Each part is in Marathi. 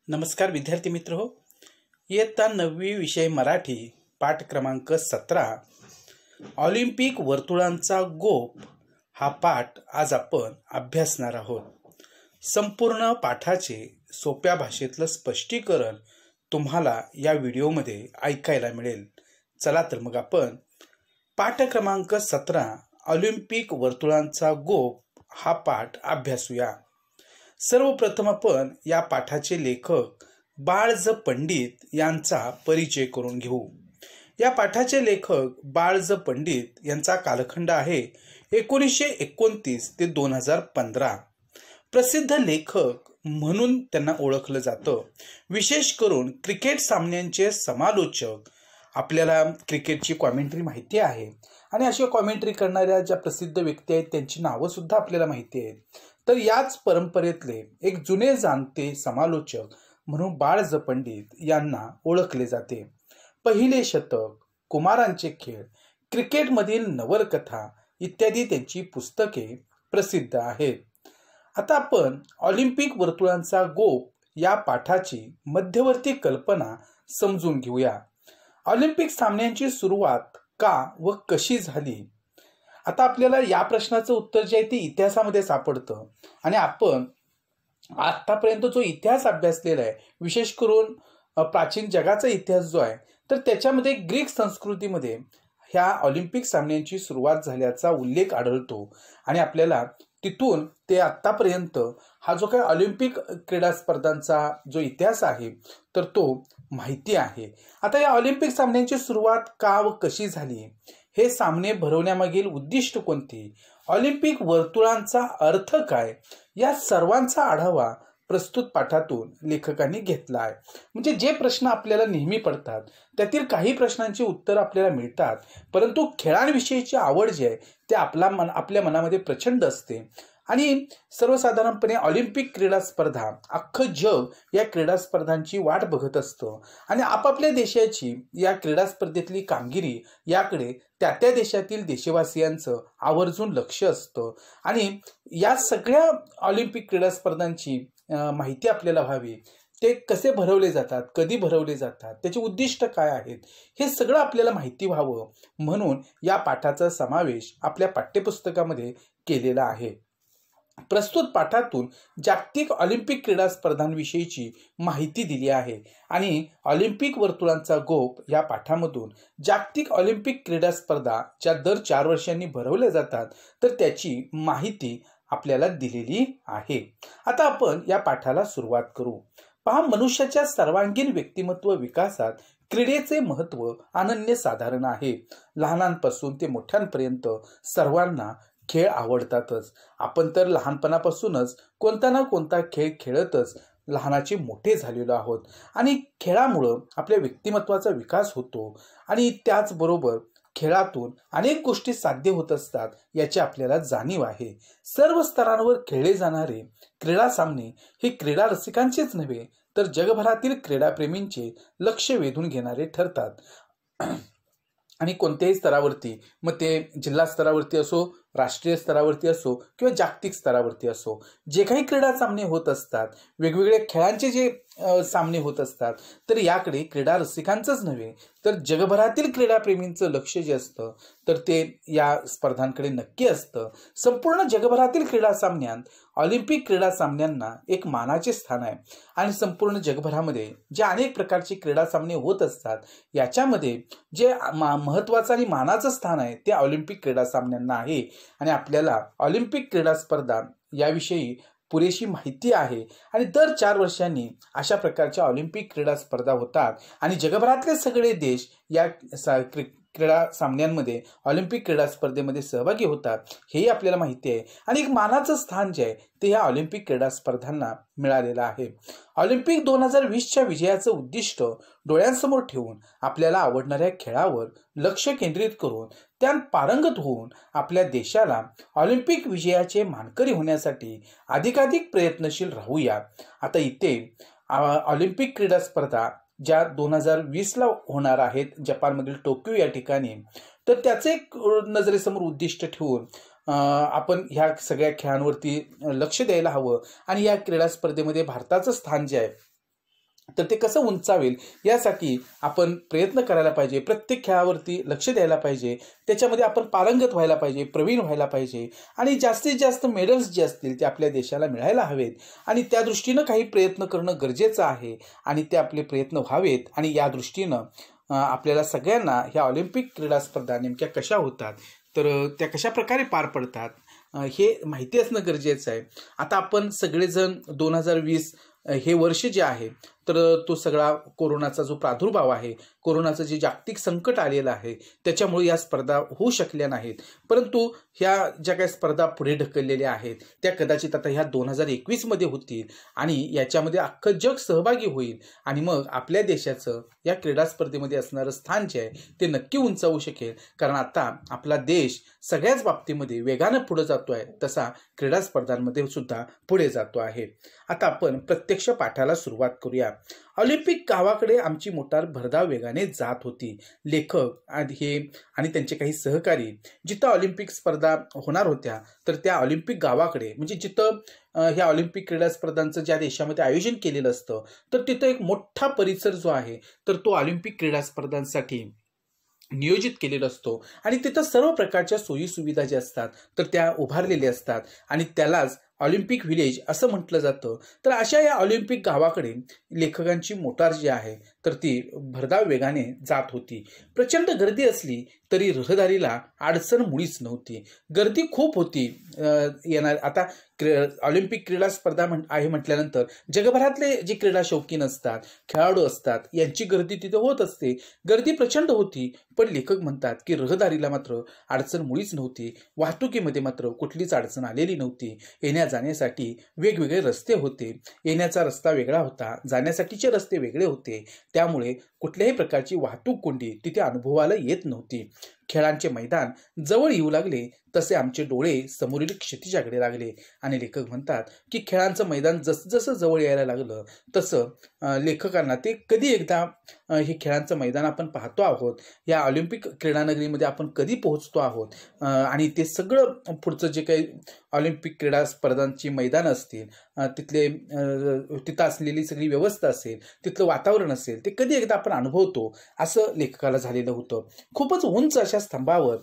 नमस्कार विद्यार्थी मित्र हो. इयत्ता 9वी विषय मराठी पाठ क्रमांक 17 ऑलिम्पिक वर्तुळांचा गोप हा पाठ आज आपण अभ्यासणार आहोत. संपूर्ण पाठाचे सोप्या भाषेतलं स्पष्टीकरण तुम्हाला या व्हिडिओमध्ये ऐकायला मिळेल. चला तर मग आपण पाठ क्रमांक 17 ऑलिम्पिक वर्तुळांचा गोप हा पाठ अभ्यासूया. सर्वप्रथम आपण या पाठाचे लेखक बाळज पंडित यांचा परिचय करून घेऊ. या पाठाचे लेखक बाळज पंडित यांचा कालखंड आहे 1929 ते 2015. प्रसिद्ध लेखक म्हणून त्यांना ओळखलं जातं. विशेष करून क्रिकेट सामन्यांचे समालोचक. आपल्याला क्रिकेटची कॉमेंट्री माहिती आहे आणि अशा कॉमेंट्री करणाऱ्या ज्या प्रसिद्ध व्यक्ती आहेत त्यांची नावं सुद्धा आपल्याला माहिती आहेत. तर याच परंपरेतले एक जुने जाणते समालोचक म्हणून बाळज पंडित यांना ओळखले जाते. पहिले शतक, कुमारांचे खेळ, क्रिकेटमधील नवलकथा इत्यादी त्यांची पुस्तके प्रसिद्ध आहेत. आता आपण ऑलिम्पिक वर्तुळांचा गोप या पाठाची मध्यवर्ती कल्पना समजून घेऊया. ऑलिम्पिक सामन्यांची सुरुवात का व कशी झाली? आता आपल्याला या प्रश्नाचं उत्तर जे आहे ते इतिहासामध्ये सापडतं आणि आपण आतापर्यंत जो इतिहास अभ्यासलेला आहे, विशेष करून प्राचीन जगाचा इतिहास जो आहे, तर त्याच्यामध्ये ग्रीक संस्कृतीमध्ये ह्या ऑलिम्पिक सामन्यांची सुरुवात झाल्याचा उल्लेख आढळतो आणि आपल्याला तिथून ते आत्तापर्यंत हा जो काही ऑलिम्पिक क्रीडा स्पर्धांचा जो इतिहास आहे तर तो माहिती आहे. आता या ऑलिम्पिक सामन्यांची सुरुवात का व कशी झाली, हे सामने भरवण्यामागील उद्दिष्ट कोणते, ऑलिम्पिक वर्तुळांचा अर्थ काय, या सर्वांचा आढावा प्रस्तुत पाठातून लेखकांनी घेतला आहे. म्हणजे जे प्रश्न आपल्याला नेहमी पडतात त्यातील काही प्रश्नांची उत्तर आपल्याला मिळतात, परंतु खेळांविषयीची आवड जी आहे ते आपल्या मनामध्ये प्रचंड असते आणि सर्वसाधारणपणे ऑलिम्पिक क्रीडा स्पर्धा अख्खं जग या क्रीडा स्पर्धांची वाट बघत असतं आणि आपापल्या देशाची या क्रीडा स्पर्धेतली कामगिरी याकडे त्या देशातील देशवासियांचं आवर्जून लक्ष असतं आणि या सगळ्या ऑलिम्पिक क्रीडा स्पर्धांची माहिती आपल्याला व्हावी. ते कसे भरवले जातात, कधी भरवले जातात, त्याचे उद्दिष्ट काय आहेत, हे सगळं आपल्याला माहिती व्हावं म्हणून या पाठाचा समावेश आपल्या पाठ्यपुस्तकामध्ये केलेला आहे. प्रस्तुत पाठातून जागतिक ऑलिम्पिक क्रीडा स्पर्धांविषयीची माहिती दिली आहे आणि ऑलिम्पिक वर्तुळांचा गोप या पाठामधून जागतिक ऑलिम्पिक क्रीडा स्पर्धा ज्या दर 4 वर्षांनी भरवल्या जातात तर त्याची माहिती आपल्याला दिलेली आहे. आता आपण या पाठाला सुरुवात करू. पहा, मनुष्याच्या सर्वांगीण व्यक्तिमत्व विकासात क्रीडेचे महत्त्व अनन्यसाधारण आहे. लहानांपासून ते मोठ्यांपर्यंत सर्वांना खेळ आवडतातच. आपण तर लहानपणापासूनच कोणता ना कोणता खेळ खेळतच लहानाचे मोठे झालेलो आहोत आणि खेळामुळं आपल्या व्यक्तिमत्वाचा विकास होतो आणि त्याचबरोबर खेळातून अनेक गोष्टी साध्य होत असतात याची आपल्याला जाणीव आहे. सर्व स्तरांवर खेळले जाणारे क्रीडा सामने हे क्रीडा रसिकांचेच नव्हे तर जगभरातील क्रीडाप्रेमींचे लक्ष वेधून घेणारे ठरतात आणि कोणत्याही स्तरावरती, मग ते जिल्हा स्तरावरती असो, राष्ट्रीय स्तरावरती असो किंवा जागतिक स्तरावरती असो, जे काही क्रीडा सामने होत असतात, वेगवेगळ्या खेळांचे जे सामने होत असतात, तर याकडे क्रीडा रसिकांचंच नव्हे तर जगभरातील क्रीडाप्रेमींचं लक्ष जे असतं तर ते या स्पर्धांकडे नक्की असतं. संपूर्ण जगभरातील क्रीडा सामन्यांत ऑलिम्पिक क्रीडा सामन्यांना एक मानाचे स्थान आहे आणि संपूर्ण जगभरामध्ये जे अनेक प्रकारचे क्रीडा सामने होत असतात याच्यामध्ये जे महत्त्वाचं आणि मानाचं स्थान आहे ते ऑलिम्पिक क्रीडा सामन्यांना आहे आणि आपल्याला ऑलिम्पिक क्रीडा स्पर्धा याविषयी पुरेशी माहिती आहे आणि दर 4 वर्षांनी अशा प्रकारच्या ऑलिम्पिक क्रीडा स्पर्धा होतात आणि जगभरातले सगळे देश या क्रीडा सामन्यांमध्ये ऑलिम्पिक क्रीडा स्पर्धेमध्ये सहभागी होतात, हेही आपल्याला माहिती आहे आणि एक मानाचं स्थान जे आहे ते ह्या ऑलिम्पिक क्रीडा स्पर्धांना मिळालेलं आहे. ऑलिम्पिक 2020च्या विजयाचं उद्दिष्ट डोळ्यांसमोर ठेवून आपल्याला आवडणाऱ्या खेळावर लक्ष केंद्रित करून त्यात पारंगत होऊन आपल्या देशाला ऑलिम्पिक विजयाचे मानकरी होण्यासाठी अधिकाधिक प्रयत्नशील राहूया. आता इथे ऑलिम्पिक क्रीडा स्पर्धा ज्या 2020ला होणार आहेत जपानमधील टोकियो या ठिकाणी, तर त्याचे एक नजरेसमोर उद्दिष्ट ठेवून आपण ह्या सगळ्या खेळांवरती लक्ष द्यायला हवं आणि या क्रीडा स्पर्धेमध्ये भारताचं स्थान जे आहे तर ते कसं उंचावेल यासाठी आपण प्रयत्न करायला पाहिजे. प्रत्येक खेळावरती लक्ष द्यायला पाहिजे. त्याच्यामध्ये आपण पारंगत व्हायला पाहिजे, प्रवीण व्हायला पाहिजे आणि जास्तीत जास्त मेडल्स जे असतील ते आपल्या देशाला मिळायला हवेत आणि त्या दृष्टीनं काही प्रयत्न करणं गरजेचं आहे आणि ते आपले प्रयत्न व्हावेत. आणि या दृष्टीनं आपल्याला सगळ्यांना ह्या ऑलिम्पिक क्रीडा स्पर्धा नेमक्या कशा होतात, तर त्या कशा प्रकारे पार पडतात हे माहिती असणं गरजेचं आहे. आता आपण सगळेजण 2020 हे वर्ष जे आहे तर तो सगळा कोरोनाचा जो प्रादुर्भाव आहे, कोरोनाचं जे जागतिक संकट आलेलं आहे त्याच्यामुळे या स्पर्धा होऊ शकल्या नाहीत. परंतु ह्या ज्या काही स्पर्धा पुढे ढकललेल्या आहेत त्या कदाचित आता ह्या 2021 होतील आणि याच्यामध्ये अख्खं जग सहभागी होईल आणि मग आपल्या देशाचं या क्रीडा स्पर्धेमध्ये असणारं स्थान जे आहे ते नक्की उंचावू शकेल. कारण आता आपला देश सगळ्याच बाबतीमध्ये वेगानं पुढे जातोय, तसा क्रीडा स्पर्धांमध्ये सुद्धा पुढे जातो आहे. आता आपण प्रत्यक्ष पाठाला सुरुवात करूया. ऑलिम्पिक गावाकडे आमची मोटार भरधाव वेगाने जात होती. लेखक आणि त्यांचे काही सहकारी जिथं ऑलिम्पिक स्पर्धा होणार होत्या तर त्या ऑलिम्पिक गावाकडे, म्हणजे जिथं ह्या ऑलिम्पिक क्रीडा स्पर्धांचं ज्या देशामध्ये आयोजन केलेलं असतं तर तिथं एक मोठा परिसर जो आहे तर तो ऑलिम्पिक क्रीडा स्पर्धांसाठी नियोजित केलेला असतो आणि तिथं सर्व प्रकारच्या सोयी सुविधा ज्या असतात तर त्या उभारलेल्या असतात आणि त्यालाच ऑलिम्पिक व्हिलेज असं म्हटलं जातं. तर अशा या ऑलिम्पिक गावाकडे लेखकांची मोटार जी आहे तर ती भरधाव वेगाने जात होती. प्रचंड गर्दी असली तरी रहदारीला अडचण मुळीच नव्हती. गर्दी खूप होती. येणार आता ऑलिम्पिक क्रीडा स्पर्धा आहे म्हटल्यानंतर जगभरातले जे क्रीडा शौकीन असतात, खेळाडू असतात, यांची गर्दी तिथे होत असते. गर्दी प्रचंड होती, पण लेखक म्हणतात की रहदारीला मात्र अडचण मुळीच नव्हती. वाहतुकीमध्ये मात्र कुठलीच अडचण आलेली नव्हती. येण्या जाण्यासाठी वेगवेगळे रस्ते होते. येण्याचा रस्ता वेगळा होता, जाण्यासाठीचे रस्ते वेगळे होते. त्यामुळे कुठल्याही प्रकारची वाहतूक कोंडी तिथे अनुभवाला येत नव्हती. खेळांचे मैदान जवळ येऊ लागले तसे आमचे डोळे समोरील क्षितिजाकडे लागले आणि लेखक म्हणतात की खेळांचं मैदान जसं जसं जवळ यायला लागलं तसं लेखकांना ते कधी एकदा हे खेळांचं मैदान आपण पाहतो आहोत, या ऑलिम्पिक क्रीडानगरीमध्ये आपण कधी पोहोचतो आहोत आणि ते सगळं पुढचं जे काही ऑलिम्पिक क्रीडा स्पर्धांची मैदानं असतील, तिथं असलेली सगळी व्यवस्था असेल, तिथलं वातावरण असेल, ते कधी एकदा आपण अनुभवतो असं लेखकाला झालेलं होतं. खूपच उंच अशा स्तंभावर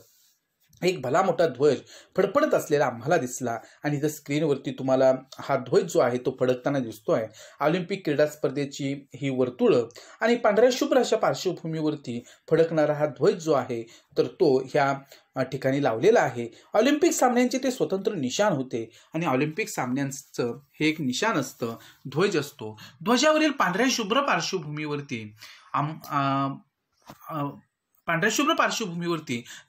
एक भला मोठा ध्वज फडफडत असलेला आम्हाला दिसला आणि इथं स्क्रीनवरती तुम्हाला हा ध्वज जो आहे तो फडकताना दिसतोय. ऑलिम्पिक क्रीडा स्पर्धेची ही वर्तुळं आणि पांढऱ्या शुभ्र अशा पार्श्वभूमीवरती फडकणारा हा ध्वज जो आहे तर तो ह्या ठिकाणी लावलेला आहे. ऑलिम्पिक सामन्यांचे ते स्वतंत्र निशाण होते आणि ऑलिम्पिक सामन्यांचं हे एक निशाण असतं, ध्वज असतो. ध्वजावरील पांढऱ्या शुभ्र पार्श्वभूमीवरती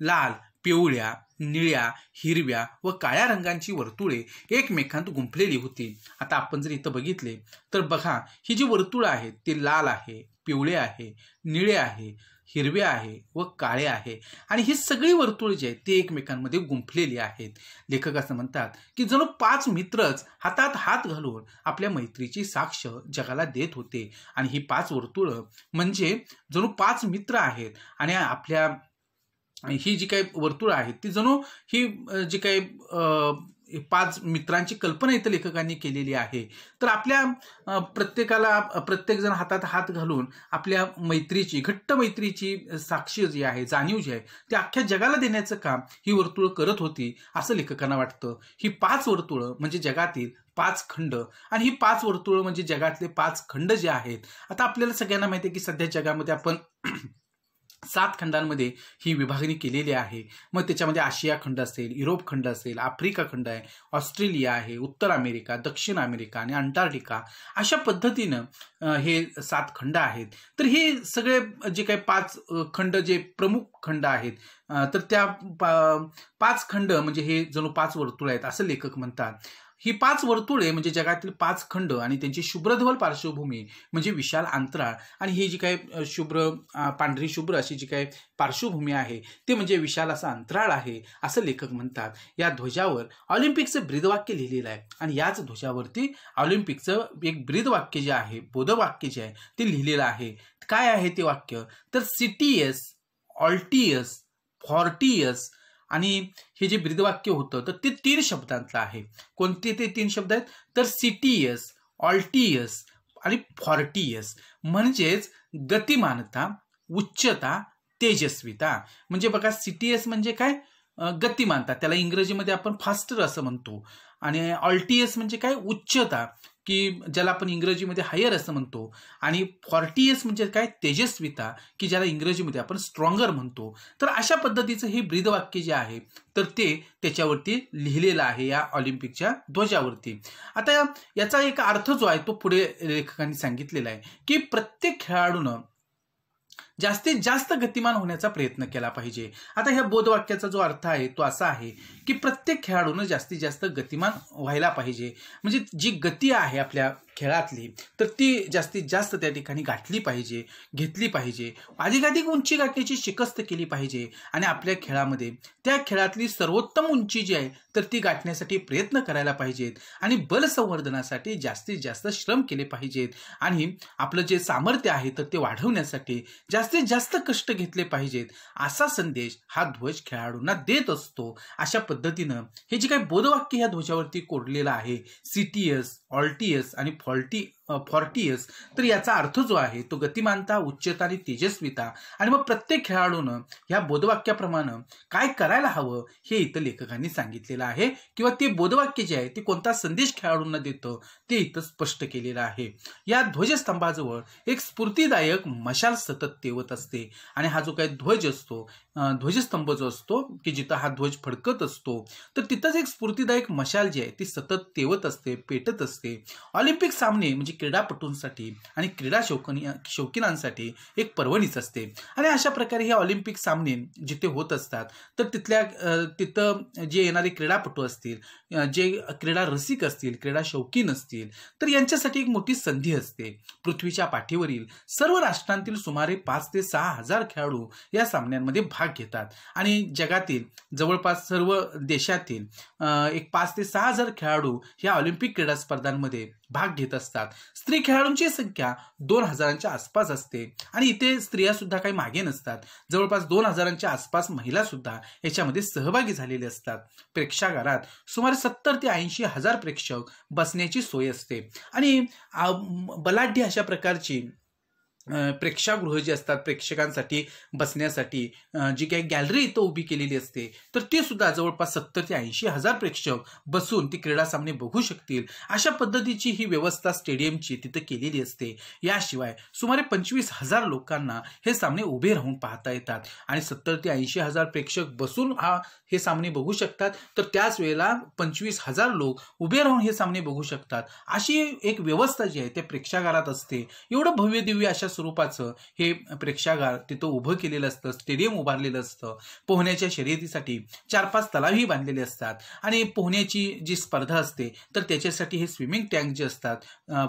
लाल, पिवळ्या, निळ्या, हिरव्या व काळ्या रंगांची वर्तुळे एकमेकांत गुंफलेली होती. आता आपण जर इथं बघितले तर बघा, ही जी वर्तुळं आहेत ती लाल आहे, पिवळे आहे, निळे आहे, हिरवे आहे व काळे आहे आणि ही सगळी वर्तुळे जी आहेत ती एकमेकांमध्ये गुंफलेली आहेत. लेखक असं म्हणतात की जणू 5 मित्रच हातात हात घालून आपल्या मैत्रीची साक्ष जगाला देत होते आणि ही 5 वर्तुळं म्हणजे जणू 5 मित्र आहेत आणि आपल्या ही जी काही वर्तुळ आहेत ती जणू ही जी काही 5 मित्रांची कल्पना इथं लेखकांनी केलेली आहे. तर आपल्या प्रत्येकजण हातात हात घालून आपल्या मैत्रीची, घट्ट मैत्रीची साक्ष जी आहे, जाणीव जी आहे ती अख्ख्या जगाला देण्याचं काम ही वर्तुळ करत होती असं लेखकांना वाटतं. ही 5 वर्तुळं म्हणजे जगातील 5 खंड आणि ही 5 वर्तुळं म्हणजे जगातले 5 खंड जे आहेत. आता आपल्याला सगळ्यांना माहिती आहे की सध्या जगामध्ये आपण 7 खंडांमध्ये ही विभागणी केलेली आहे. मग त्याच्यामध्ये आशिया खंड असेल, युरोप खंड असेल, आफ्रिका खंड आहे, ऑस्ट्रेलिया आहे, उत्तर अमेरिका, दक्षिण अमेरिका आणि अंटार्क्टिका, अशा पद्धतीनं हे 7 खंड आहेत. तर हे सगळे जे काही 5 खंड, जे प्रमुख खंड आहेत, तर त्या 5 खंड म्हणजे हे जणू 5 वर्तुळ आहेत असं लेखक म्हणतात. ही 5 वर्तुळे म्हणजे जगातील 5 खंड आणि त्यांची शुभ्रधवल पार्श्वभूमी म्हणजे विशाल अंतराळ आणि ही जी काही पांढरी शुभ्र अशी जी काही पार्श्वभूमी आहे ते म्हणजे विशाल असा अंतराळ आहे असं लेखक म्हणतात. या ध्वजावर ऑलिम्पिकचं ब्रीदवाक्य लिहिलेलं आहे आणि याच ध्वजावरती ऑलिम्पिकचं एक ब्रीदवाक्य जे आहे, बोधवाक्य जे आहे ते लिहिलेलं आहे. काय आहे ते वाक्य? तर सिटियस, ऑल्टियस, फॉर्टियस आणि हे जे ब्रीदवाक्य होतं तर ते 3 शब्दांतलं आहे. कोणते ते 3 शब्द आहेत? तर सिटियस, ऑल्टियस आणि 40S म्हणजेच गतिमानता, उच्चता, तेजस्विता. म्हणजे बघा CTS म्हणजे काय, गतिमानता, त्याला इंग्रजीमध्ये आपण फास्टर असं म्हणतो. आणि ऑल्टीएस म्हणजे काय, उच्चता, की ज्याला आपण इंग्रजीमध्ये हायर असं म्हणतो. आणि 40S म्हणजे काय, तेजस्विता, की ज्याला इंग्रजीमध्ये आपण स्ट्रॉंगर म्हणतो. तर अशा पद्धतीचं हे ब्रीदवाक्य जे आहे तर ते त्याच्यावरती लिहिलेलं आहे या ऑलिम्पिकच्या ध्वजावरती. आता याचा एक अर्थ जो आहे तो पुढे लेखकांनी सांगितलेला आहे की प्रत्येक खेळाडूनं जास्तीत जास्त गतिमान होण्याचा प्रयत्न केला पाहिजे. आता ह्या बोधवाक्याचा जो अर्थ आहे तो असा आहे की प्रत्येक खेळाडूनं जास्तीत जास्त गतिमान व्हायला पाहिजे. म्हणजे जी गती आहे आपल्या खेळातली तर ती जास्तीत जास्त त्या ठिकाणी गाठली पाहिजे, घेतली पाहिजे. अधिकाधिक उंची गाठण्याची शिकस्त केली पाहिजे आणि आपल्या खेळामध्ये त्या खेळातली सर्वोत्तम उंची जी आहे तर ती गाठण्यासाठी प्रयत्न करायला पाहिजेत आणि बल संवर्धनासाठी जास्तीत जास्त श्रम केले पाहिजेत आणि आपलं जे सामर्थ्य आहे तर ते वाढवण्यासाठी जास्तीत जास्त कष्ट घेतले पाहिजेत. असा संदेश हा ध्वज खेळाडूंना देत असतो. अशा पद्धतीनं हे जे काही बोधवाक्य ह्या ध्वजावरती कोरलेलं आहे, CTS, ऑल्टीएस आणि 40S, तर याचा अर्थ जो आहे तो गतिमानता, उच्चता आणि तेजस्विता. आणि मग प्रत्येक खेळाडूनं ह्या बोधवाक्याप्रमाणे काय करायला हवं हे इथं लेखकांनी सांगितलेलं आहे, किंवा ते बोधवाक्य जे आहे ते कोणता संदेश खेळाडूंना देतं ते इथं स्पष्ट केलेलं आहे. या ध्वजस्तंभाजवळ एक स्फूर्तिदायक मशाल सतत तेवत असते आणि हा जो काही ध्वज असतो, ध्वजस्तंभ जो असतो की जिथं हा ध्वज फडकत असतो तर तिथंच एक स्फूर्तिदायक मशाल जी आहे ती सतत तेवत असते, पेटत असते. ऑलिम्पिक सामने म्हणजे क्रीडापटूंसाठी आणि क्रीडा शौकीनांसाठी एक पर्वणीच असते. आणि अशा प्रकारे हे ऑलिम्पिक सामने जिथे होत असतात तर तिथं जे येणारे क्रीडापटू असतील, जे क्रीडा रसिक असतील, क्रीडा शौकीन असतील तर यांच्यासाठी एक मोठी संधी असते. पृथ्वीच्या पाठीवरील सर्व राष्ट्रांतील सुमारे 5 ते 6 हजार खेळाडू या सामन्यांमध्ये भाग घेतात आणि जगातील जवळपास सर्व देशातील एक 5 ते 6 हजार खेळाडू या ऑलिम्पिक क्रीडा स्पर्धांमध्ये भाग घेत असतात. स्त्री खेळाडूंची संख्या 2000च्या आसपास असते आणि इथे स्त्रिया सुद्धा काही मागे नसतात. जवळपास 2000च्या आसपास महिला सुद्धा याच्यामध्ये सहभागी झालेले असतात. प्रेक्षागारात सुमारे 70 ते 80 हजार प्रेक्षक बसण्याची सोय असते आणि बलाढ्य अशा प्रकारची प्रेक्षागृह जी असतात प्रेक्षकांसाठी बसण्यासाठी जी काही गॅलरी इथं उभी केलेली असते तर ती सुद्धा जवळपास 70 ते 80 हजार प्रेक्षक बसून ती क्रीडा सामने बघू शकतील अशा पद्धतीची ही व्यवस्था स्टेडियमची तिथं केलेली असते. याशिवाय सुमारे 25,000 लोकांना हे सामने उभे राहून पाहता येतात आणि 70 ते 80 हजार प्रेक्षक बसून हे सामने बघू शकतात तर त्याच वेळेला 25,000 लोक उभे राहून हे सामने बघू शकतात. अशी एक व्यवस्था जी आहे त्या प्रेक्षागारात असते. एवढं भव्य दिव्य अशा स्वरूपाचं हे प्रेक्षागार तिथं उभं केलेलं असतं, स्टेडियम उभारलेलं असतं. पोहण्याच्या शर्यतीसाठी 4-5 तलावही बांधलेले असतात आणि पोहण्याची जी स्पर्धा असते तर त्याच्यासाठी हे स्विमिंग टँक जे असतात,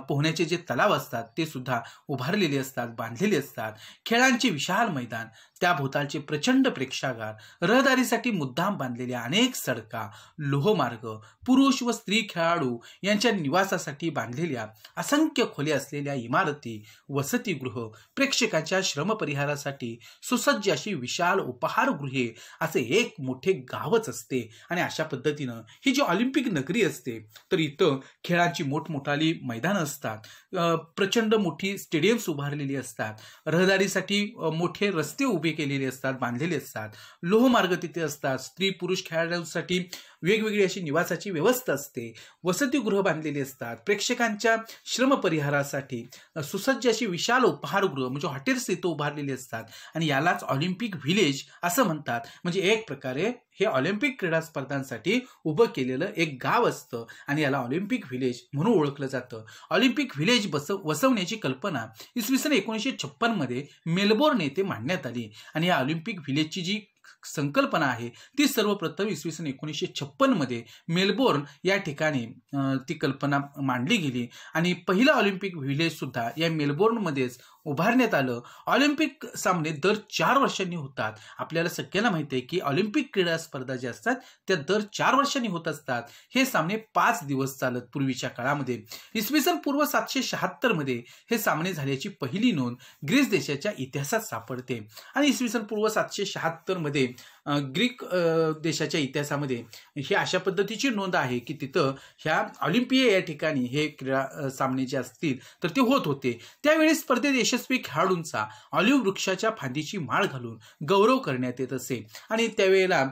पोहण्याचे जे तलाव असतात ते सुद्धा उभारलेले असतात, बांधलेले असतात. खेळांचे विशाल मैदान, त्याभोवतालचे प्रचंड प्रेक्षागार, रहदारीसाठी मुद्दाम बांधलेल्या अनेक सडका, लोहमार्ग, पुरुष व स्त्री खेळाडू यांच्या निवासासाठी बांधलेल्या असंख्य खोल्या असलेल्या इमारती, वसतिगृह, प्रेक्षकांच्या श्रमपरिहारासाठी सुसज्ज अशी विशाल उपहारगृहे असे एक मोठे गावच असते. आणि अशा पद्धतीनं ही जी ऑलिम्पिक नगरी असते तर इथं खेळांची मोठमोठाली मैदानं असतात, प्रचंड मोठी स्टेडियम्स उभारलेली असतात, रहदारीसाठी मोठे रस्ते उभे केलेले असतात, बांधलेले असतात, लोहमार्ग तिथे असतात, स्त्री पुरुष खेळाडूंसाठी वेगवेगळी अशी निवासाची व्यवस्था असते, वसतिगृह बांधलेली असतात, प्रेक्षकांच्या श्रमपरिहारासाठी सुसज्ज अशी विशाल उपहारगृह म्हणजे हॉटेल्स इथं उभारलेली असतात आणि यालाच ऑलिम्पिक व्हिलेज असं म्हणतात. म्हणजे एक प्रकारे हे ऑलिम्पिक क्रीडा स्पर्धांसाठी उभं केलेलं एक गाव असतं आणि याला ऑलिम्पिक व्हिलेज म्हणून ओळखलं जातं. ऑलिम्पिक व्हिलेज वसवण्याची कल्पना इसवी सन 1956 मध्ये मेलबोर्न येथे मांडण्यात आली आणि या ऑलिम्पिक व्हिलेजची जी संकल्पना आहे ती सर्वप्रथम इसवी सन 1956 मध्ये मेलबोर्न या ठिकाणी ती कल्पना मांडली गेली आणि पहिलं ऑलिम्पिक व्हिलेज सुद्धा या मेलबोर्नमध्येच उभारण्यात आलं. ऑलिम्पिक सामने दर 4 वर्षांनी होतात. आपल्याला सगळ्यांना माहिती आहे की ऑलिम्पिक क्रीडा स्पर्धा ज्या असतात त्या दर 4 वर्षांनी होत असतात. हे सामने 5 दिवस चालत. पूर्वीच्या काळामध्ये इसवी सन पूर्व 776 मध्ये हे सामने झाल्याची पहिली नोंद ग्रीस देशाच्या इतिहासात सापडते आणि इसवी सन पूर्व 776 मध्ये इतिहासामध्ये ग्रीक देशाच्या इतिहासामध्ये ही अशा पद्धतीची नोंद आहे की तिथं ह्या ऑलिम्पिया या ठिकाणी हे क्रीडा सामने जे असतील तर ते होत होते। त्यावेळी स्पर्धेत यशस्वी खेळाडूंचा ऑलिव्ह वृक्षाच्या फांदीची माळ घालून गौरव करण्यात येत असे। आणि त्यावेळेला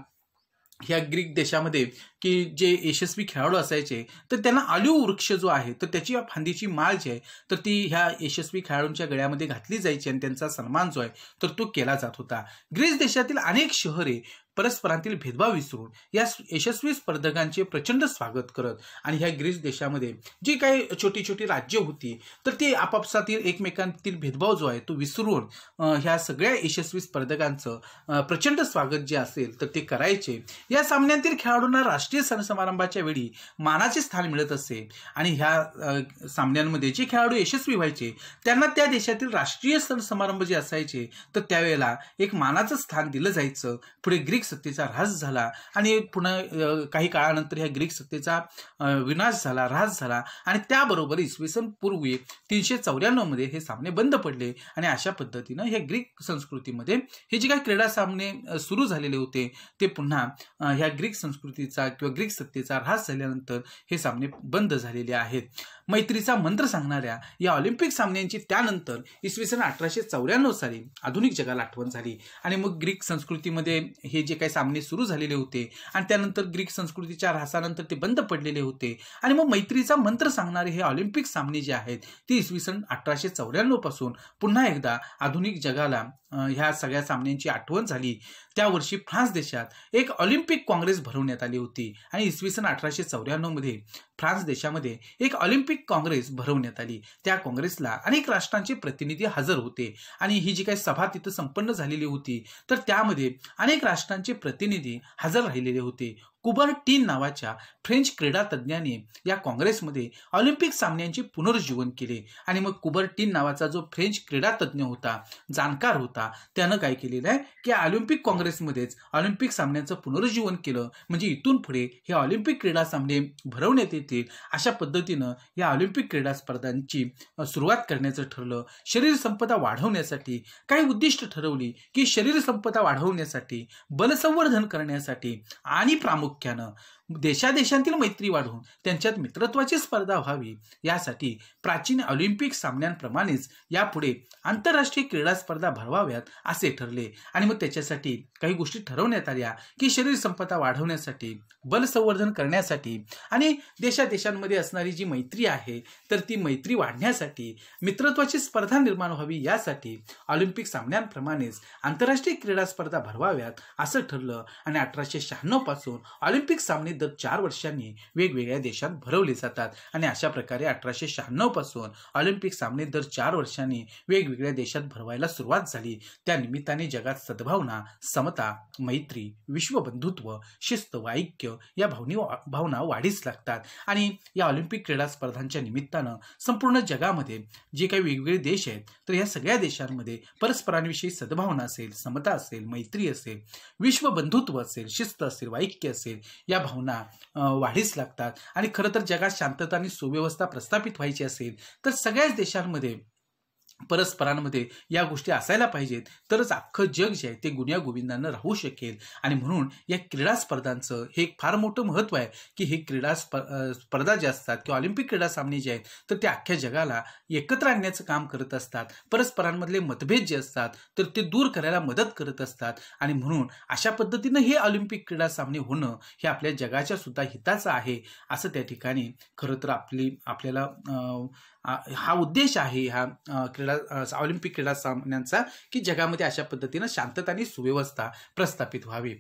ह्या ग्रीक देशामध्ये की जे यशस्वी खेळाडू असायचे तर त्यांना ऑलिव्ह वृक्ष जो आहे तर त्याची फांदीची माळ जी आहे तर ती ह्या यशस्वी खेळाडूंच्या गळ्यामध्ये घातली जायची आणि त्यांचा सन्मान जो आहे तर तो केला जात होता। ग्रीस देशातील अनेक शहरे परस्परांतील भेदभाव विसरून या यशस्वी स्पर्धकांचे प्रचंड स्वागत करत आणि ह्या ग्रीस देशामध्ये जी काही छोटी छोटी राज्य होती तर ती आपापसातील एकमेकांतील भेदभाव जो आहे तो विसरून ह्या सगळ्या यशस्वी स्पर्धकांचं प्रचंड स्वागत जे असेल तर ते करायचे। या सामन्यातील खेळाडूंना राष्ट्रीय सण समारंभाच्या वेळी मानाचे स्थान मिळत असे आणि ह्या सामन्यांमध्ये जे खेळाडू यशस्वी व्हायचे त्यांना त्या देशातील राष्ट्रीय सण समारंभ जे असायचे तर त्यावेळेला एक मानाचं स्थान दिलं जायचं। पुढे ग्रीक सत्तेचा ऱ्हास झाला आणि पुन्हा काही काळानंतर ह्या ग्रीक सत्तेचा विनाश झाला, ऱ्हास झाला आणि त्याबरोबर इसवी सन पूर्वी 394 मध्ये हे सामने बंद पडले आणि अशा पद्धतीनं ह्या ग्रीक संस्कृतीमध्ये हे जे काही क्रीडा सामने सुरू झालेले होते ते पुन्हा ह्या ग्रीक संस्कृतीचा किंवा ग्रीक सत्तेचा ऱ्हास झाल्यानंतर हे सामने बंद झालेले आहेत। मैत्रीचा मंत्र सांगणाऱ्या या ऑलिम्पिक सामन्यांची त्यानंतर इसवी सन 1894 साली आधुनिक जगाला आठवण झाली आणि मग ग्रीक संस्कृतीमध्ये हे जे काही सामने सुरू झालेले होते आणि त्यानंतर ग्रीक संस्कृतीच्या ह्रासानंतर ते बंद पडलेले होते आणि मग मैत्रीचा मंत्र सांगणारे हे ऑलिम्पिक सामने जे आहेत ते इसवी सन 1894 पासून पुन्हा एकदा आधुनिक जगाला ह्या सगळ्या सामन्यांची आठवण झाली। त्या वर्षी फ्रान्स देशात एक ऑलिम्पिक काँग्रेस भरवण्यात आली होती आणि इसवी सन 1894 मध्ये फ्रान्स देशामध्ये एक ऑलिम्पिक काँग्रेस भरवण्यात आली। त्या काँग्रेसला अनेक राष्ट्रांचे प्रतिनिधी हजर होते आणि ही जी काही सभा तिथं संपन्न झालेली होती तर त्यामध्ये अनेक राष्ट्रांचे प्रतिनिधी हजर राहिलेले होते। कुबर्टीन नावाच्या फ्रेंच क्रीडा तज्ज्ञाने या काँग्रेसमध्ये ऑलिम्पिक सामन्यांचे पुनरुज्जीवन केले आणि मग कुबर्टीन नावाचा जो फ्रेंच क्रीडा तज्ज्ञ होता, जाणकार होता, त्यानं काय केलेलं आहे की ऑलिम्पिक काँग्रेसमध्येच ऑलिम्पिक सामन्यांचं पुनरुज्जीवन केलं म्हणजे इथून पुढे हे ऑलिम्पिक क्रीडा सामने भरवण्यात येतील अशा पद्धतीनं या ऑलिम्पिक क्रीडा स्पर्धांची सुरुवात करण्याचं ठरलं। शरीर संपदा वाढवण्यासाठी काही उद्दिष्ट ठरवली की शरीर संपदा वाढवण्यासाठी, बलसंवर्धन करण्यासाठी आणि प्रामुख्यानं देशादेशांतील मैत्री वाढवून त्यांच्यात मित्रत्वाची स्पर्धा व्हावी यासाठी प्राचीन ऑलिम्पिक सामन्यांप्रमाणेच यापुढे आंतरराष्ट्रीय क्रीडा स्पर्धा भरवाव्यात असे ठरले आणि मग त्याच्यासाठी काही गोष्टी ठरवण्यात आल्या की शरीर संपदा वाढवण्यासाठी, बल संवर्धन करण्यासाठी आणि देशादेशांमध्ये असणारी जी मैत्री आहे तर ती मैत्री वाढण्यासाठी, मित्रत्वाची स्पर्धा निर्माण व्हावी यासाठी ऑलिम्पिक सामन्यांप्रमाणेच आंतरराष्ट्रीय क्रीडा स्पर्धा भरवाव्यात असं ठरलं आणि 1896 पासून ऑलिम्पिक सामने दर 4 वर्षांनी वेगवेगळ्या देशात भरवले जातात आणि अशा प्रकारे 1896 पासून ऑलिम्पिक सामने दर 4 वर्षांनी वेगवेगळ्या देशात भरवायला सुरुवात झाली। त्या निमित्ताने जगात सद्भावना, समता, मैत्री, विश्वबंधुत्व, शिस्त व ऐक्य या भावना वाढीस लागतात आणि या ऑलिम्पिक क्रीडा स्पर्धांच्या निमित्तानं संपूर्ण जगामध्ये जे काही वेगवेगळे देश आहेत तर या सगळ्या देशांमध्ये परस्परांविषयी सद्भावना असेल, समता असेल, मैत्री असेल, विश्वबंधुत्व असेल, शिस्त असेल, ऐक्य असेल या भावना वाढीस लागतात आणि खरं तर जगात शांतता आणि सुव्यवस्था प्रस्थापित व्हायची असेल तर सगळ्याच देशांमध्ये परस्परांमध्ये या गोष्टी असायला पाहिजेत तरच अख्खं जग जे आहे ते गुण्यागोविंदानं राहू शकेल आणि म्हणून या क्रीडा स्पर्धांचं हे एक फार मोठं महत्त्व आहे की हे क्रीडा स्पर्धा ज्या असतात किंवा ऑलिम्पिक क्रीडा सामने जे आहेत तर ते अख्ख्या जगाला एकत्र आणण्याचं काम करत असतात। परस्परांमधले मतभेद जे असतात तर ते दूर करायला मदत करत असतात आणि म्हणून अशा पद्धतीनं हे ऑलिम्पिक क्रीडा सामने होणं हे आपल्या जगाच्या सुद्धा हिताचं आहे असं त्या ठिकाणी खरं तर आपल्याला हा उद्देश आहे ह्या ऑलिम्पिक क्रीडा सामन्यांचा की जगामध्ये अशा पद्धतीनं शांतता आणि सुव्यवस्था प्रस्थापित व्हावी।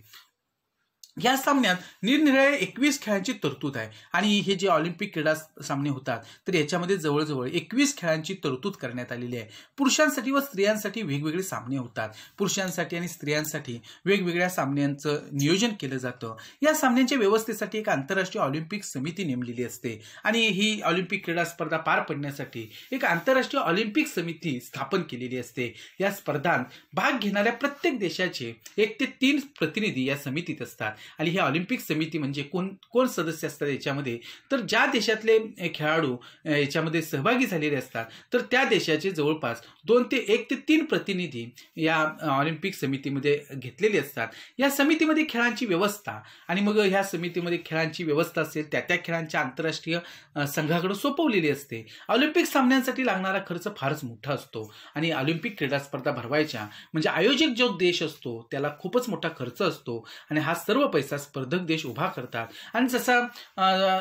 या सामन्यात निरनिराळ्या 21 खेळांची तरतूद आहे आणि हे जे ऑलिम्पिक क्रीडा सामने होतात तर याच्यामध्ये जवळजवळ 21 खेळांची तरतूद करण्यात आलेली आहे। पुरुषांसाठी व स्त्रियांसाठी वेगवेगळे सामने होतात। पुरुषांसाठी आणि स्त्रियांसाठी वेगवेगळ्या सामन्यांचं नियोजन केलं जातं। या सामन्यांच्या व्यवस्थेसाठी एक आंतरराष्ट्रीय ऑलिम्पिक समिती नेमलेली असते आणि ही ऑलिम्पिक क्रीडा स्पर्धा पार पडण्यासाठी एक आंतरराष्ट्रीय ऑलिम्पिक समिती स्थापन केलेली असते। या स्पर्धांत भाग घेणाऱ्या प्रत्येक देशाचे 1 ते 3 प्रतिनिधी या समितीत असतात आणि ही ऑलिम्पिक समिती म्हणजे कोण कोण सदस्य असतात याच्यामध्ये, तर ज्या देशातले खेळाडू याच्यामध्ये सहभागी झालेले असतात तर त्या देशाचे जवळपास 1 ते 3 प्रतिनिधी या ऑलिम्पिक समितीमध्ये घेतलेले असतात. या समितीमध्ये खेळांची व्यवस्था आणि मग ह्या समितीमध्ये खेळांची व्यवस्था असेल त्या खेळांच्या आंतरराष्ट्रीय संघाकडे सोपवलेली असते. ऑलिम्पिक सामन्यांसाठी लागणारा खर्च फारच मोठा असतो आणि ऑलिम्पिक क्रीडा स्पर्धा भरवायच्या म्हणजे आयोजक जो देश असतो त्याला खूपच मोठा खर्च असतो आणि हा सर्व पैसा स्पर्धक देश उभा करतात आणि जसा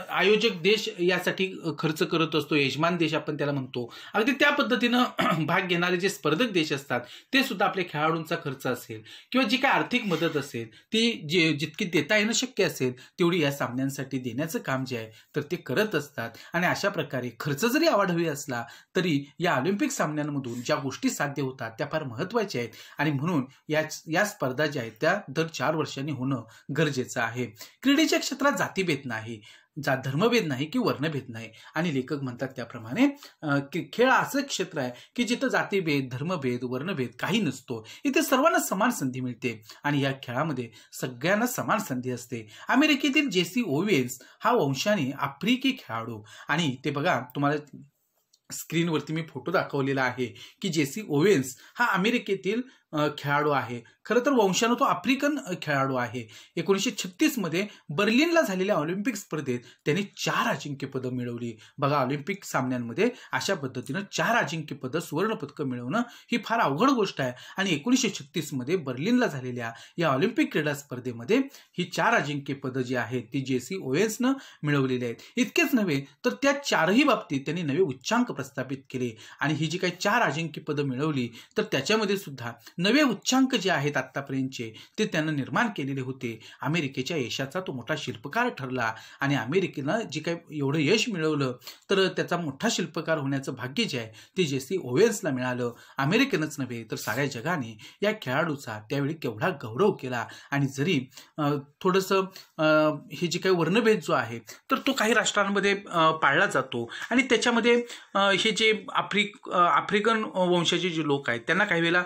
आयोजक देश यासाठी खर्च करत असतो, यजमान देश आपण त्याला म्हणतो, अगदी त्या पद्धतीनं भाग घेणारे जे स्पर्धक देश असतात ते सुद्धा आपल्या खेळाडूंचा खर्च असेल किंवा जी काय आर्थिक मदत असेल ती जितकी देता येणं शक्य असेल तेवढी या सामन्यांसाठी देण्याचं काम जे आहे तर ते करत असतात. आणि अशा प्रकारे खर्च जरी आवाढव्य असला तरी या ऑलिम्पिक सामन्यांमधून ज्या गोष्टी साध्य होतात त्या फार महत्त्वाच्या आहेत आणि म्हणून या स्पर्धा ज्या आहेत त्या दर 4 वर्षांनी होणं गरजेचं आहे. क्रीडेच्या क्षेत्रात जातीभेद नाही, धर्मभेद नाही की वर्णभेद नाही आणि लेखक म्हणतात त्याप्रमाणे खेळ असं क्षेत्र आहे की जिथं जातीभेद, धर्मभेद, वर्णभेद काही नसतो. इथे सर्वांना समान संधी मिळते आणि या खेळामध्ये सगळ्यांना समान संधी असते. अमेरिकेतील जेसी ओवेन्स हा वंशाने आफ्रिकी खेळाडू आणि ते बघा तुम्हाला स्क्रीनवरती मी फोटो दाखवलेला आहे की जेसी ओवेन्स हा अमेरिकेतील खेळाडू आहे. खरं तर वंशानं तो आफ्रिकन खेळाडू आहे. 1936 मध्ये बर्लिनला झालेल्या ऑलिम्पिक स्पर्धेत त्यांनी 4 अजिंक्यपदं मिळवली. बघा ऑलिम्पिक सामन्यांमध्ये अशा पद्धतीनं 4 अजिंक्यपदं, सुवर्णपदकं मिळवणं ही फार अवघड गोष्ट आहे आणि 1936 मध्ये बर्लिनला झालेल्या या ऑलिम्पिक क्रीडा स्पर्धेमध्ये ही 4 अजिंक्यपदं जी आहेत ती जेसी ओवेन्सनं मिळवलेली आहेत. इतकेच नव्हे तर त्या 4ही बाबतीत त्यांनी नवे उच्चांक प्रस्थापित केले आणि ही जी काही 4 अजिंक्यपदं मिळवली तर त्याच्यामध्ये सुद्धा नवे उच्चांक जे आहेत आतापर्यंतचे ते त्यानं निर्माण केलेले होते. अमेरिकेच्या यशाचा तो मोठा शिल्पकार ठरला आणि अमेरिकेनं जे काही एवढं यश मिळवलं तर त्याचा मोठा शिल्पकार होण्याचं भाग्य जे आहे ते जेसी ओवेन्सला मिळालं. अमेरिकेनंच नव्हे तर साऱ्या जगाने या खेळाडूचा त्यावेळी केवढा गौरव केला आणि जरी थोडंसं हे जे काही वर्णभेद जो आहे तर तो काही राष्ट्रांमध्ये पाळला जातो आणि त्याच्यामध्ये हे जे आफ्रिकन वंशाचे जे लोक आहेत त्यांना काही वेळेला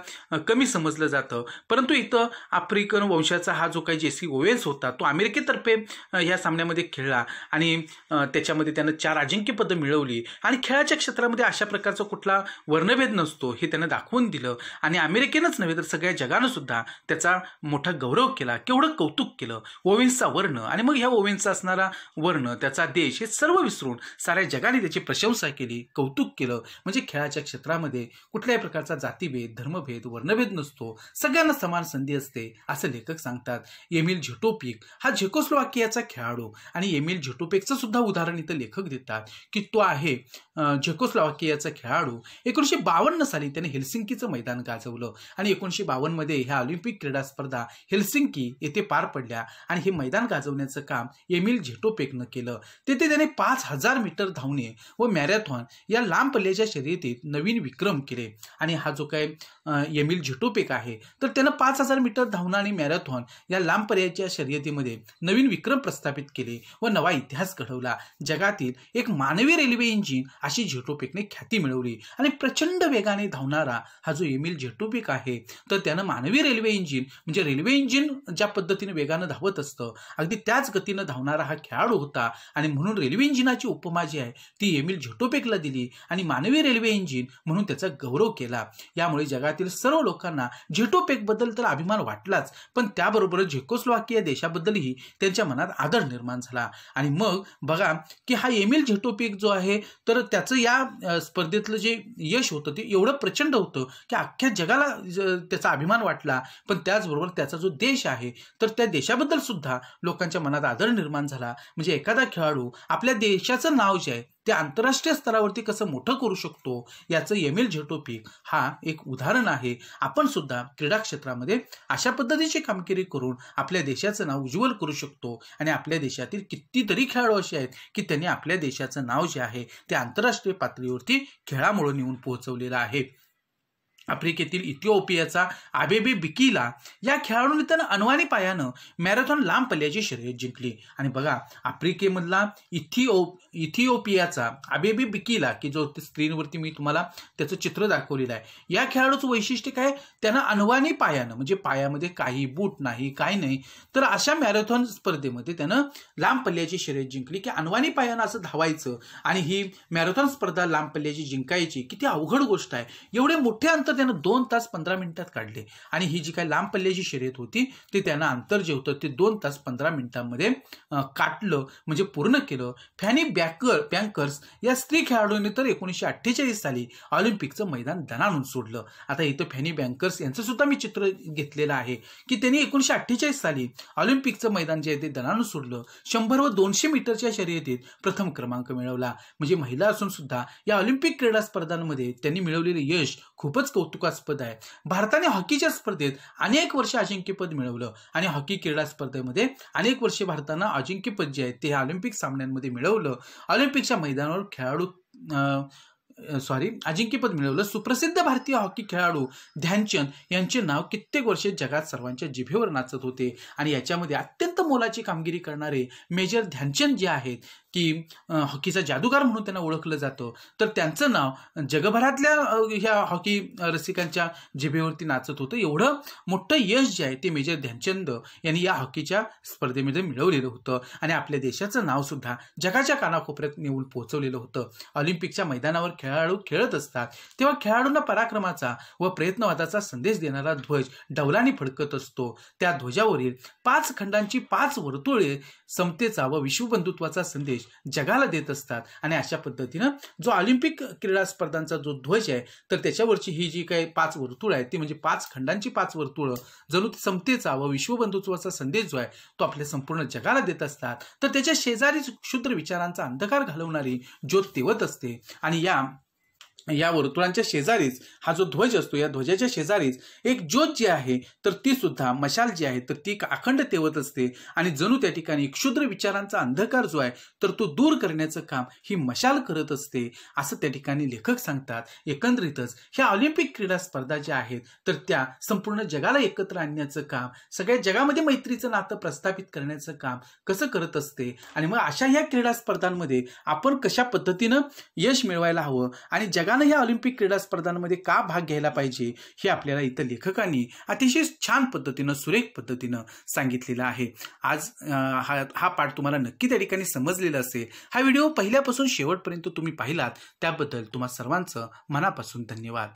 कमी समजलं जातं, परंतु इथं आफ्रिकन वंशाचा हा जो काही जेसी ओवेन्स होता तो अमेरिकेतर्फे ह्या सामन्यामध्ये खेळला आणि त्याच्यामध्ये त्यानं 4 अजिंक्यपदं मिळवली आणि खेळाच्या क्षेत्रामध्ये अशा प्रकारचा कुठला वर्णभेद नसतो हे त्यानं दाखवून दिलं आणि अमेरिकेनंच नव्हे तर सगळ्या जगानं सुद्धा त्याचा मोठा गौरव केला, केवढं कौतुक केलं. ओवेन्सचा वर्ण आणि मग ह्या ओवेन्सचा असणारा वर्ण, त्याचा देश हे सर्व विसरून साऱ्या जगाने त्याची प्रशंसा केली, कौतुक केलं. म्हणजे खेळाच्या क्षेत्रामध्ये कुठल्याही प्रकारचा जातीभेद, धर्मभेद, वर्णभेद नसतो, सगळ्यांना समान संधी असते असं लेखक सांगतात. एमिल झेटोपिक हा झेकोस्लोवाकियाचा खेळाडू आणि एमिल झेटोपिकचं सुद्धा उदाहरण इथं लेखक देतात की तो आहे झेकोस्लोवाकियाचा खेळाडू. 1952 साली त्याने हेल्सिंकीचं मैदान गाजवलं आणि 1952 मध्ये ह्या ऑलिम्पिक क्रीडा स्पर्धा हेल्सिंकी येथे पार पडल्या आणि हे मैदान गाजवण्याचं काम एमिल झेटोपिकनं केलं. तेथे त्याने 5000 मीटर धावणे व मॅरेथॉन या लांब पल्ल्याच्या शर्यतीत नवीन विक्रम केले आणि हा जो काय एमिल झेटोपिक आहे तर त्यानं 5000 मीटर धावणं आणि मॅरेथॉन या लांब पल्ल्याच्या शर्यतीमध्ये नवीन विक्रम प्रस्थापित केले व नवा इतिहास घडवला. जगातील एक मानवी रेल्वे इंजिन अशी झेटोपिकने ख्याती मिळवली आणि प्रचंड वेगाने धावणारा हा जो एमिल झेटोपिक आहे तर त्यानं मानवी रेल्वे इंजिन म्हणजे रेल्वे इंजिन ज्या पद्धतीने वेगानं धावत असतं अगदी त्याच गतीनं धावणारा हा खेळाडू होता आणि म्हणून रेल्वे इंजिनाची उपमा जी आहे ती एमिल झेटोपिकला दिली आणि मानवी रेल्वे इंजिन म्हणून त्याचा गौरव केला. यामुळे जगातील सर्व लोकांना झेटोपिक बद्दल तर अभिमान वाटलाच, पण त्याबरोबरच झेकोस्लोवाकिया देशाबद्दलही त्यांच्या मनात आदर निर्माण झाला. आणि मग बघा की हा एमिल झेटोपिक जो आहे तर त्याचं या स्पर्धेतलं जे यश होतं ते एवढं प्रचंड होतं की अख्ख्या जगाला त्याचा अभिमान वाटला, पण त्याचबरोबर त्याचा जो देश आहे तर त्या देशाबद्दल सुद्धा लोकांच्या मनात आदर निर्माण झाला. म्हणजे एखादा खेळाडू आपल्या देशाचं नाव जे आहे ते आंतरराष्ट्रीय स्तरावरती कसं मोठं करू शकतो याचं एमिल झेटोपिक हा एक उदाहरण आहे. आपण सुद्धा क्रीडा क्षेत्रामध्ये अशा पद्धतीची कामगिरी करून आपल्या देशाचं नाव उज्ज्वल करू शकतो आणि आपल्या देशातील कितीतरी खेळाडू असे आहेत की त्यांनी आपल्या देशाचं नाव जे आहे ते आंतरराष्ट्रीय पातळीवरती खेळामुळे नेऊन पोहोचवलेलं आहे. आफ्रिकेतील इथिओपियाचा आबेबी बिकिला या खेळाडूने त्यानं अनवाणी पायानं मॅरेथॉन लांब पल्ल्याची शर्यत जिंकली. आणि बघा, आफ्रिकेमधला इथिओपियाचा आबेबी बिकिला, की जो स्क्रीनवरती मी तुम्हाला त्याचं चित्र दाखवलेलं आहे, या खेळाडूचं वैशिष्ट्य काय, त्यानं अनवाणी पायानं, म्हणजे पायामध्ये काही बूट नाही, काही नाही, तर अशा मॅरेथॉन स्पर्धेमध्ये त्यानं लांब पल्ल्याची शर्यत जिंकली. की अनवाणी पायानं असं धावायचं आणि ही मॅरेथॉन स्पर्धा लांब पल्ल्याची जिंकायची किती अवघड गोष्ट आहे. एवढे मोठे अंतर त्यानं 2 तास 15 मिनिटात काढले. आणि ही जी काही लांब पल्ल्याची शर्यत होती ते त्यानं अंतर जे होतं ते 2 तास 15 मिनिटांमध्ये काढलं, म्हणजे पूर्ण केलं. फॅनी बँकर्स या स्त्री खेळाडूंनी तर 1948 साली ऑलिम्पिकचं मैदान दणाणून सोडलं. आता इथं फॅनी बँकर्स यांचं सुद्धा मी चित्र घेतलेलं आहे की त्यांनी 1948 साली ऑलिम्पिकचं मैदान जे आहे ते दणाणून सोडलं. 100 व 200 मीटरच्या शर्यतीत प्रथम क्रमांक मिळवला. म्हणजे महिला असून सुद्धा या ऑलिम्पिक क्रीडा स्पर्धांमध्ये त्यांनी मिळवलेले यश खूपच कौतुकास्पद आहे. भारताने हॉकीच्या स्पर्धेत अनेक वर्ष अजिंक्यपद मिळवलं आणि हॉकी क्रीडा स्पर्धेमध्ये अनेक वर्षे भारतानं अजिंक्यपद जे आहे ते ऑलिम्पिक सामन्यांमध्ये मिळवलं. ऑलिम्पिकच्या मैदानावर अजिंक्यपद मिळवलं. सुप्रसिद्ध भारतीय हॉकी खेळाडू ध्यानचंद यांचे नाव कित्येक वर्षे जगात सर्वांच्या जिभेवर नाचत होते. आणि याच्यामध्ये अत्यंत मोलाची कामगिरी करणारे मेजर ध्यानचंद जे आहेत की हॉकीचा जादूगार म्हणून त्यांना ओळखलं जातं, तर त्यांचं नाव जगभरातल्या ह्या हॉकी रसिकांच्या जिभेवरती नाचत होतं. एवढं मोठं यश जे आहे ते मेजर ध्यानचंद यांनी या हॉकीच्या स्पर्धेमध्ये मिळवलेलं होतं आणि आपल्या देशाचं नाव सुद्धा जगाच्या कानाकोपऱ्यात नेऊन पोहोचवलेलं होतं. ऑलिम्पिकच्या मैदानावर खेळाडू खेळत असतात तेव्हा खेळाडूंना पराक्रमाचा व प्रयत्नवादाचा संदेश देणारा ध्वज डौलाने फडकत असतो. त्या ध्वजावरील 5 खंडांची 5 वर्तुळे समतेचा व विश्वबंधुत्वाचा संदेश जगाला देत असतात. आणि अशा पद्धतीनं जो ऑलिम्पिक क्रीडा स्पर्धांचा जो ध्वज आहे तर त्याच्यावरची ही जी काही 5 वर्तुळ आहेत ती म्हणजे 5 खंडांची 5 वर्तुळ जणू समतेचा व विश्वबंधुत्वाचा संदेश जो आहे तो आपल्या संपूर्ण जगाला देत असतात. तर त्याच्या शेजारी क्षुद्र विचारांचा अंधकार घालवणारी ज्योत तेवत असते. आणि या वर्तुळांच्या शेजारीच हा जो ध्वज असतो, या ध्वजाच्या शेजारीच एक ज्योत जी आहे तर ती सुद्धा मशाल जी आहे तर ती अखंड तेवत असते. आणि जणू त्या ठिकाणी क्षुद्र विचारांचा अंधकार जो आहे तर तो दूर करण्याचं काम ही मशाल करत असते असं त्या ठिकाणी लेखक सांगतात. एकंदरीतच ह्या ऑलिम्पिक क्रीडा स्पर्धा ज्या आहेत तर त्या संपूर्ण जगाला एकत्र आणण्याचं काम, सगळ्या जगामध्ये मैत्रीचं नातं प्रस्थापित करण्याचं काम कसं करत असते. आणि मग अशा ह्या क्रीडा स्पर्धांमध्ये आपण कशा पद्धतीनं यश मिळवायला हवं आणि जगानं ह्या ऑलिम्पिक क्रीडा स्पर्धांमध्ये का भाग घ्यायला पाहिजे हे आपल्याला इथं लेखकांनी अतिशय छान पद्धतीनं, सुरेख पद्धतीनं सांगितलेलं आहे. आज हा पाठ तुम्हाला नक्की त्या ठिकाणी समजलेला असेल. हा व्हिडिओ पहिल्यापासून शेवटपर्यंत तुम्ही पाहिलात त्याबद्दल तुम्हा सर्वांचं मनापासून धन्यवाद.